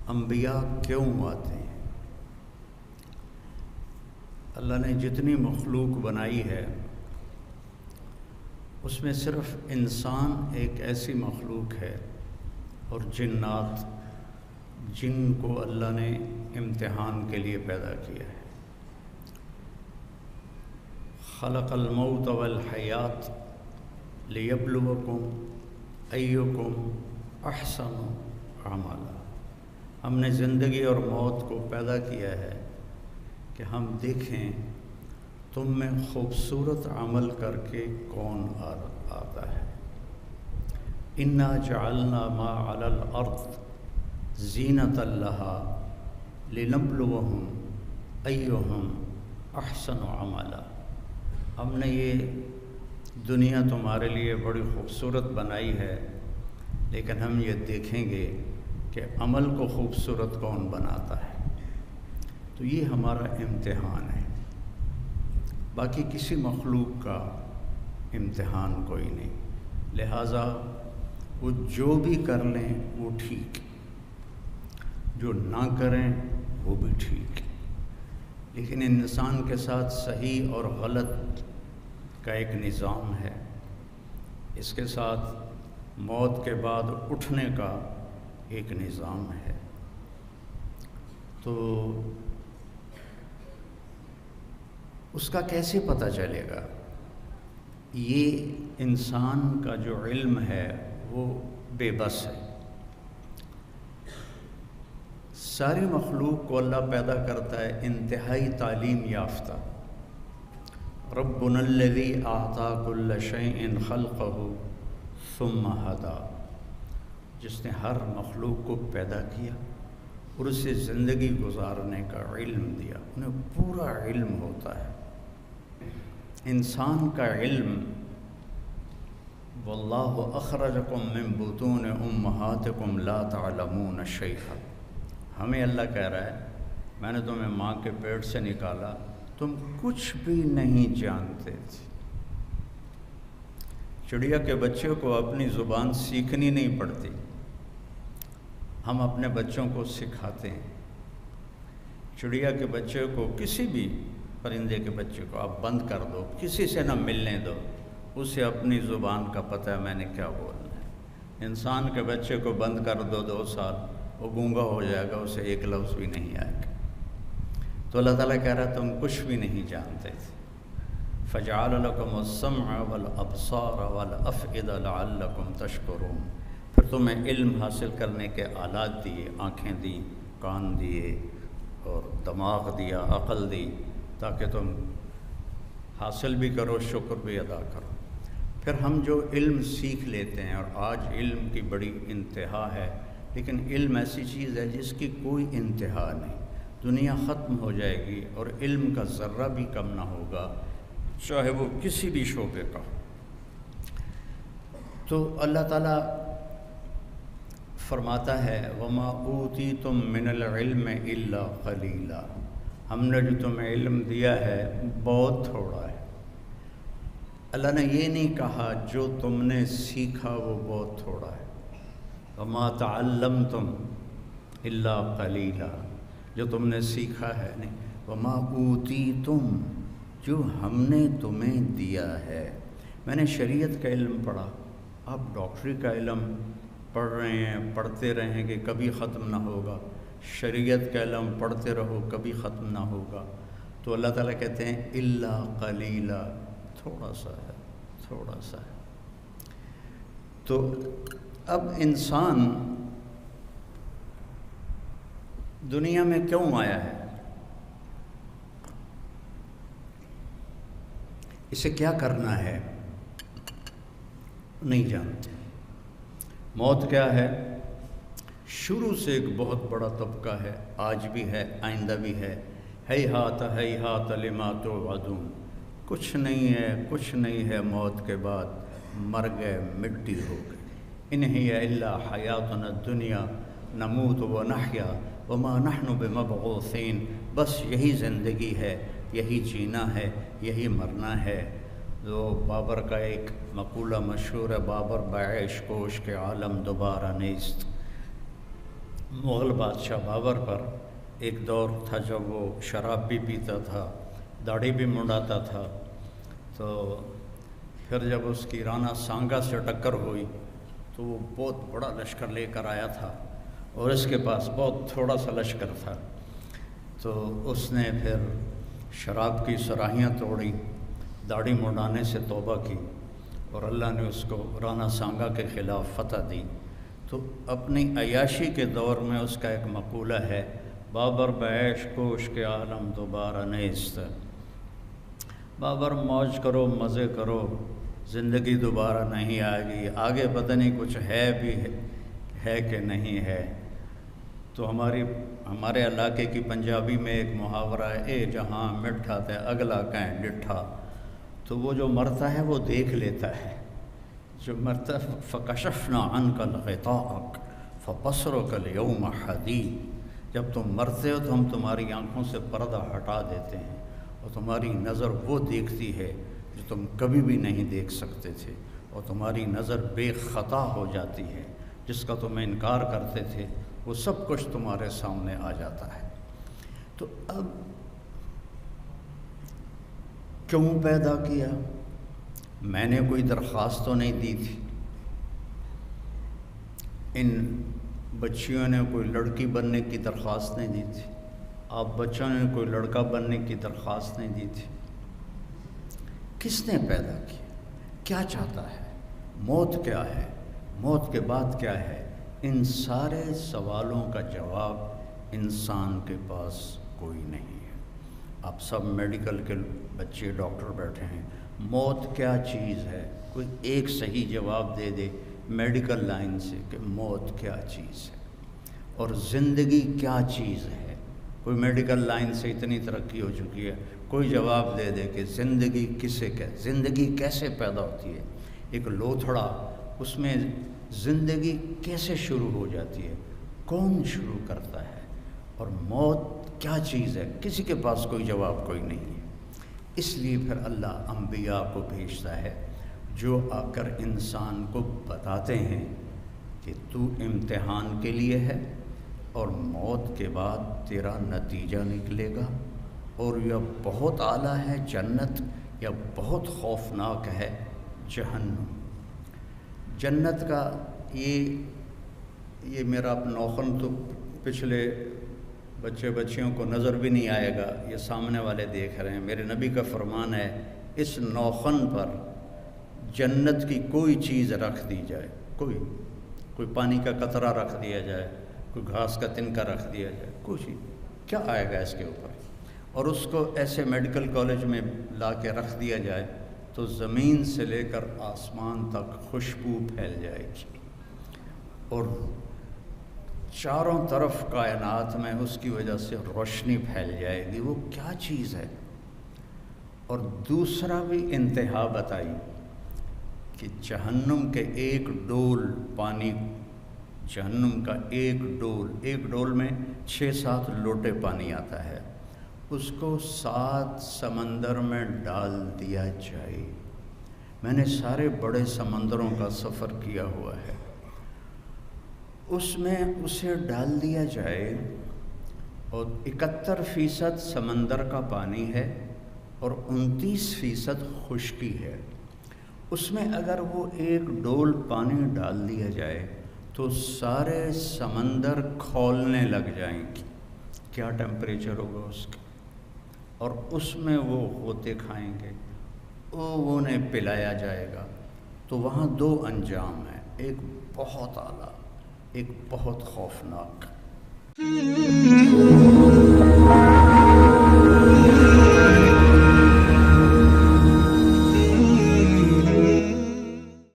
انبیاء کیوں آتے ہیں؟ اللہ نے جتنی مخلوق بنائی ہے اس میں صرف انسان ایک ایسی مخلوق ہے اور جنات، جن کو اللہ نے امتحان کے لیے پیدا کیا ہے۔ خلق الموت والحیات لیبلوکم ایکم احسن عملا۔ ہم نے زندگی اور موت کو پیدا کیا ہے کہ ہم دیکھیں تم میں خوبصورت عمل کر کے کون آتا ہے۔ انا جعلنا ما علی الارض زینۃ لہا لنبلوہم ایہم احسن عملا۔ ہم نے یہ دنیا تمہارے لیے بڑی خوبصورت بنائی ہے، لیکن ہم یہ دیکھیں گے کہ عمل کو خوبصورت کون بناتا ہے۔ تو یہ ہمارا امتحان ہے، باقی کسی مخلوق کا امتحان کوئی نہیں۔ لہٰذا وہ جو بھی کر لیں وہ ٹھیک، جو نہ کریں وہ بھی ٹھیک، لیکن انسان کے ساتھ صحیح اور غلط کا ایک نظام ہے، اس کے ساتھ موت کے بعد اٹھنے کا ایک نظام ہے۔ تو اس کا کیسے پتہ چلے گا؟ یہ انسان کا جو علم ہے وہ بے بس ہے۔ ساری مخلوق کو اللہ پیدا کرتا ہے انتہائی تعلیم یافتہ۔ ربنا الذی اعطی کل شیء خلقہ ثم ہدی، جس نے ہر مخلوق کو پیدا کیا اور اسے زندگی گزارنے کا علم دیا۔ انہیں پورا علم ہوتا ہے۔ انسان کا علم واللہ اخرجکم من بطون امہاتکم لا تعلمون شیئا، ہمیں اللہ کہہ رہا ہے میں نے تمہیں ماں کے پیٹ سے نکالا، تم کچھ بھی نہیں جانتے تھے۔ چڑیا کے بچے کو اپنی زبان سیکھنی نہیں پڑتی، ہم اپنے بچوں کو سکھاتے ہیں۔ چڑیا کے بچے کو، کسی بھی پرندے کے بچے کو آپ بند کر دو، کسی سے نہ ملنے دو، اسے اپنی زبان کا پتہ ہے میں نے کیا بولنا ہے۔ انسان کے بچے کو بند کر دو 2 سال، وہ گونگا ہو جائے گا، اسے ایک لفظ بھی نہیں آئے گا۔ تو اللہ تعالیٰ کہہ رہا ہے تم کچھ بھی نہیں جانتے تھے۔ فَجَعَلَ لَكُمُ السَّمْعَ وَالْأَبْصَارَ وَالْأَفْئِدَةَ لَعَلَّكُمْ تَشْكُرُونَ، پھر تمہیں علم حاصل کرنے کے آلات دیے، آنکھیں دیں، کان دیے اور دماغ دیا، عقل دی، تاکہ تم حاصل بھی کرو، شکر بھی ادا کرو۔ پھر ہم جو علم سیکھ لیتے ہیں، اور آج علم کی بڑی انتہا ہے، لیکن علم ایسی چیز ہے جس کی کوئی انتہا نہیں۔ دنیا ختم ہو جائے گی اور علم کا ذرہ بھی کم نہ ہوگا، چاہے وہ کسی بھی شعبے کا ہو۔ تو اللہ تعالیٰ فرماتا ہے وَمَا أُوتِيتُم مِّنَ الْعِلْمِ إِلَّا قَلِيلًا، ہم نے جو تمہیں علم دیا ہے بہت تھوڑا ہے۔ اللہ نے یہ نہیں کہا جو تم نے سیکھا وہ بہت تھوڑا ہے۔ وَمَا تَعَلَّمْتُمْ إِلَّا قَلِيلًا، جو تم نے سیکھا ہے نہیں۔ وَمَا أُوتِيتُم، جو ہم نے تمہیں دیا ہے۔ میں نے شریعت کا علم پڑھا، آپ ڈاکٹری کا علم پڑھ رہے ہیں، پڑھتے رہیں کہ کبھی ختم نہ ہوگا۔ شریعت کا علم پڑھتے رہو، کبھی ختم نہ ہوگا۔ تو اللہ تعالیٰ کہتے ہیں الا قلیلا، تھوڑا سا ہے، تھوڑا سا ہے۔ تو اب انسان دنیا میں کیوں آیا ہے؟ اسے کیا کرنا ہے؟ نہیں جانتے۔ موت کیا ہے؟ شروع سے ایک بہت بڑا طبقہ ہے، آج بھی ہے، آئندہ بھی ہے۔ ہیہات ہیہات لما توعدون، کچھ نہیں ہے، کچھ نہیں ہے موت کے بعد، مر گئے، مٹی ہو گئے۔ ان ہی الا حیاتنا الدنیا نموت ونحیا وما نحن بمبعوثین، بس یہی زندگی ہے، یہی جینا ہے، یہی مرنا ہے۔ جو بابر کا ایک مقولہ مشہور ہے، بابر بعیش کوش کے عالم دوبارہ نیست۔ مغل بادشاہ بابر پر ایک دور تھا جب وہ شراب بھی پیتا تھا، داڑھی بھی منڈاتا تھا، تو پھر جب اس کی رانا سانگا سے ٹکر ہوئی تو وہ بہت بڑا لشکر لے کر آیا تھا اور اس کے پاس بہت تھوڑا سا لشکر تھا، تو اس نے پھر شراب کی صراحیاں توڑی، داڑھی منڈانے سے توبہ کی اور اللہ نے اس کو رانا سانگا کے خلاف فتح دی۔ تو اپنی عیاشی کے دور میں اس کا ایک مقولہ ہے، بابر بعیش کوش کے عالم دوبارہ نیست، بابر موج کرو مزے کرو زندگی دوبارہ نہیں آئے گی، آگے پتہ نہیں کچھ ہے بھی ہے کہ نہیں ہے۔ تو ہمارے علاقے کی پنجابی میں ایک محاورہ ہے، اے جہاں مٹھا تے اگلا کہیں ڈٹھا، تو وہ جو مرتا ہے وہ دیکھ لیتا ہے، جو مرتا فکشفنا عنک الغطاء فبصرک اليوم حدید، جب تم مرتے ہو تو ہم تمہاری آنکھوں سے پردہ ہٹا دیتے ہیں اور تمہاری نظر وہ دیکھتی ہے جو تم کبھی بھی نہیں دیکھ سکتے تھے، اور تمہاری نظر بے خطا ہو جاتی ہے، جس کا تم انکار کرتے تھے وہ سب کچھ تمہارے سامنے آ جاتا ہے۔ تو اب کیوں پیدا کیا؟ میں نے کوئی درخواست تو نہیں دی تھی، ان بچیوں نے کوئی لڑکی بننے کی درخواست نہیں دی تھی، آپ بچوں نے کوئی لڑکا بننے کی درخواست نہیں دی تھی۔ کس نے پیدا کیا؟ کیا چاہتا ہے؟ موت کیا ہے؟ موت کے بعد کیا ہے؟ ان سارے سوالوں کا جواب انسان کے پاس کوئی نہیں ہے۔ آپ سب میڈیکل کے بچے ڈاکٹر بیٹھے ہیں، موت کیا چیز ہے؟ کوئی ایک صحیح جواب دے دے میڈیکل لائن سے کہ موت کیا چیز ہے، اور زندگی کیا چیز ہے؟ کوئی میڈیکل لائن سے اتنی ترقی ہو چکی ہے، کوئی جواب دے دے کہ زندگی کسے کہتے، زندگی کیسے پیدا ہوتی ہے؟ ایک لوتھڑا، اس میں زندگی کیسے شروع ہو جاتی ہے؟ کون شروع کرتا ہے؟ اور موت کیا چیز ہے؟ کسی کے پاس کوئی جواب کوئی نہیں ہے۔ اس لیے پھر اللہ انبیاء کو بھیجتا ہے جو آ کر انسان کو بتاتے ہیں کہ تو امتحان کے لیے ہے اور موت کے بعد تیرا نتیجہ نکلے گا، اور یا بہت اعلیٰ ہے جنت یا بہت خوفناک ہے جہنم۔ جنت کا یہ میرا نوخن تو پچھلے بچیوں کو نظر بھی نہیں آئے گا، یہ سامنے والے دیکھ رہے ہیں۔ میرے نبی کا فرمان ہے، اس نوخن پر جنت کی کوئی چیز رکھ دی جائے، کوئی پانی کا قطرہ رکھ دیا جائے، کوئی گھاس کا تنکا رکھ دیا جائے، کچھ کیا آئے گا اس کے اوپر، اور اس کو ایسے میڈیکل کالج میں لا کے رکھ دیا جائے تو زمین سے لے کر آسمان تک خوشبو پھیل جائے گی، اور چاروں طرف کائنات میں اس کی وجہ سے روشنی پھیل جائے گی۔ وہ کیا چیز ہے؟ اور دوسرا بھی انتہا بتائی کہ جہنم کے ایک ڈول پانی، جہنم کا ایک ڈول میں 6-7 لوٹے پانی آتا ہے، اس کو 7 سمندر میں ڈال دیا جائے۔ میں نے سارے بڑے سمندروں کا سفر کیا ہوا ہے، اس میں اسے ڈال دیا جائے اور 71% سمندر کا پانی ہے اور 29% خشکی ہے۔ اس میں اگر وہ ایک ڈول پانی ڈال دیا جائے تو سارے سمندر کھولنے لگ جائیں گے۔ کیا ٹیمپریچر ہوگا اس کا؟ اور اس میں وہ غوطے کھائیں گے، وہ انہیں پلایا جائے گا۔ تو وہاں 2 انجام ہیں، ایک بہت اعلیٰ، ایک بہت خوفناک۔